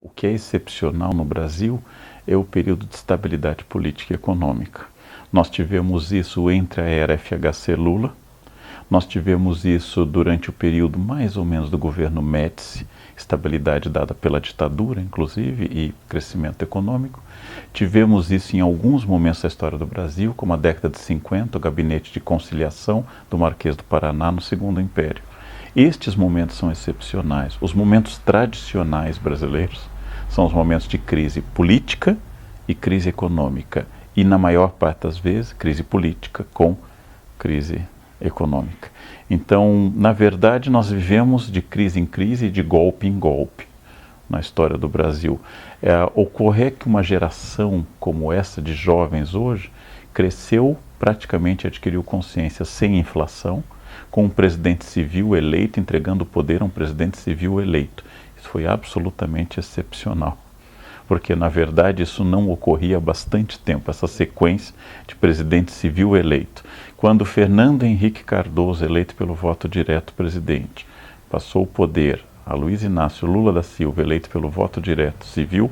O que é excepcional no Brasil é o período de estabilidade política e econômica. Nós tivemos isso entre a era FHC Lula, nós tivemos isso durante o período mais ou menos do governo Médici, estabilidade dada pela ditadura, inclusive, e crescimento econômico. Tivemos isso em alguns momentos da história do Brasil, como a década de 50, o gabinete de conciliação do Marquês do Paraná no Segundo Império. Estes momentos são excepcionais. Os momentos tradicionais brasileiros são os momentos de crise política e crise econômica. E, na maior parte das vezes, crise política com crise econômica. Então, na verdade, nós vivemos de crise em crise e de golpe em golpe na história do Brasil. Ocorre que uma geração como essa de jovens hoje cresceu, praticamente adquiriu consciência sem inflação, com um presidente civil eleito, entregando o poder a um presidente civil eleito. Isso foi absolutamente excepcional, porque na verdade isso não ocorria há bastante tempo, essa sequência de presidente civil eleito. Quando Fernando Henrique Cardoso, eleito pelo voto direto presidente, passou o poder a Luiz Inácio Lula da Silva, eleito pelo voto direto civil,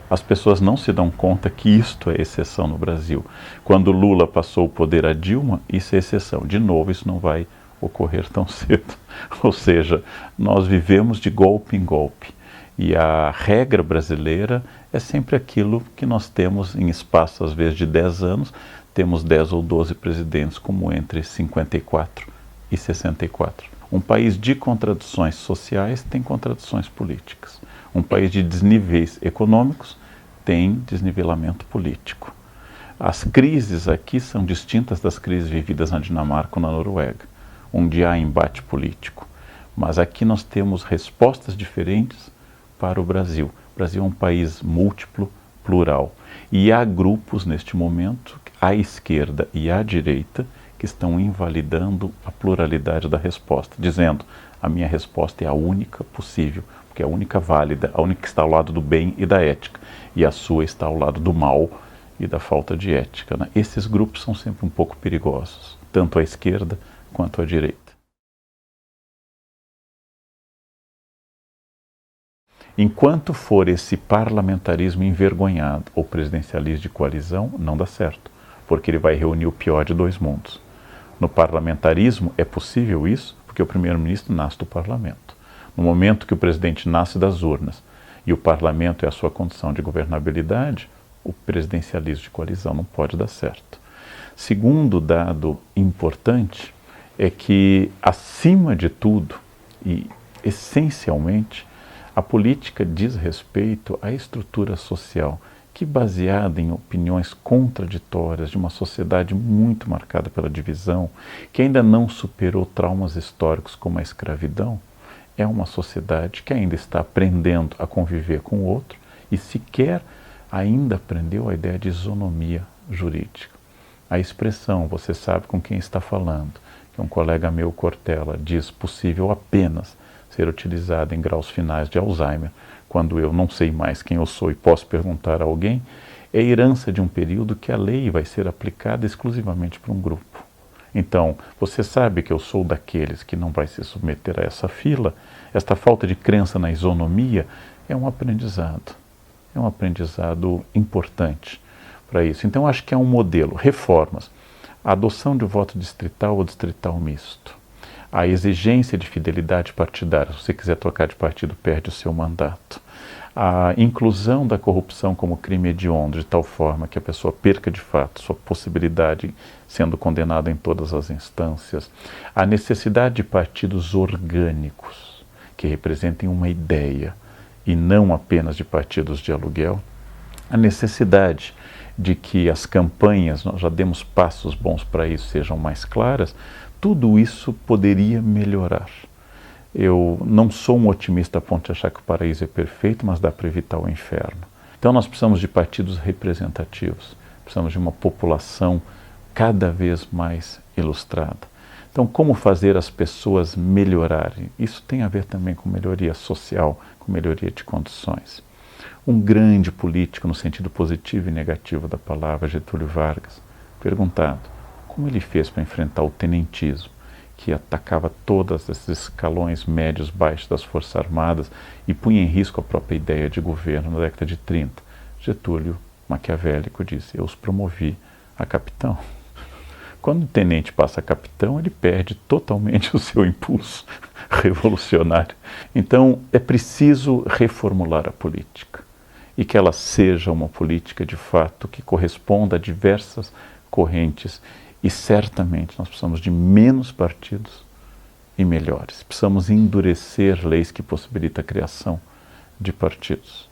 as pessoas não se dão conta que isto é exceção no Brasil. Quando Lula passou o poder a Dilma, isso é exceção. De novo, isso não vai ocorrer tão cedo. Ou seja, nós vivemos de golpe em golpe. E a regra brasileira é sempre aquilo que nós temos em espaço, às vezes, de 10 anos, temos 10 ou 12 presidentes, como entre 54 e 64. Um país de contradições sociais tem contradições políticas. Um país de desníveis econômicos tem desnivelamento político. As crises aqui são distintas das crises vividas na Dinamarca ou na Noruega, onde há embate político. Mas aqui nós temos respostas diferentes para o Brasil. O Brasil é um país múltiplo, plural. E há grupos neste momento, à esquerda e à direita, que estão invalidando a pluralidade da resposta, dizendo: a minha resposta é a única possível, porque é a única válida, a única que está ao lado do bem e da ética, e a sua está ao lado do mal e da falta de ética, né? Esses grupos são sempre um pouco perigosos, tanto à esquerda quanto à direita. Enquanto for esse parlamentarismo envergonhado ou presidencialismo de coalizão, não dá certo, porque ele vai reunir o pior de dois mundos. No parlamentarismo é possível isso, porque o primeiro-ministro nasce do parlamento. No momento que o presidente nasce das urnas e o parlamento é a sua condição de governabilidade, o presidencialismo de coalizão não pode dar certo. Segundo dado importante é que, acima de tudo e essencialmente, a política diz respeito à estrutura social, que, baseada em opiniões contraditórias de uma sociedade muito marcada pela divisão, que ainda não superou traumas históricos como a escravidão, é uma sociedade que ainda está aprendendo a conviver com o outro e sequer ainda aprendeu a ideia de isonomia jurídica. A expressão "você sabe com quem está falando", que um colega meu, Cortella, diz possível apenas ser utilizada em graus finais de Alzheimer, quando eu não sei mais quem eu sou e posso perguntar a alguém, é herança de um período que a lei vai ser aplicada exclusivamente para um grupo. Então, você sabe que eu sou daqueles que não vai se submeter a essa fila. Esta falta de crença na isonomia é um aprendizado importante para isso. Então, acho que é um modelo. Reformas, a adoção de voto distrital ou distrital misto, a exigência de fidelidade partidária. Se você quiser trocar de partido, perde o seu mandato. A inclusão da corrupção como crime hediondo, de tal forma que a pessoa perca de fato sua possibilidade sendo condenada em todas as instâncias. A necessidade de partidos orgânicos, que representem uma ideia, e não apenas de partidos de aluguel. A necessidade de que as campanhas, nós já demos passos bons para isso, sejam mais claras. Tudo isso poderia melhorar. Eu não sou um otimista a ponto de achar que o paraíso é perfeito, mas dá para evitar o inferno. Então nós precisamos de partidos representativos, precisamos de uma população cada vez mais ilustrada. Então, como fazer as pessoas melhorarem? Isso tem a ver também com melhoria social, com melhoria de condições. Um grande político, no sentido positivo e negativo da palavra, Getúlio Vargas, perguntado como ele fez para enfrentar o tenentismo, que atacava todos esses escalões médios, baixos das Forças Armadas e punha em risco a própria ideia de governo na década de 30. Getúlio, maquiavélico, disse: eu os promovi a capitão. Quando o tenente passa a capitão, ele perde totalmente o seu impulso revolucionário. Então, é preciso reformular a política e que ela seja uma política de fato que corresponda a diversas correntes. E certamente nós precisamos de menos partidos e melhores. Precisamos endurecer leis que possibilitam a criação de partidos.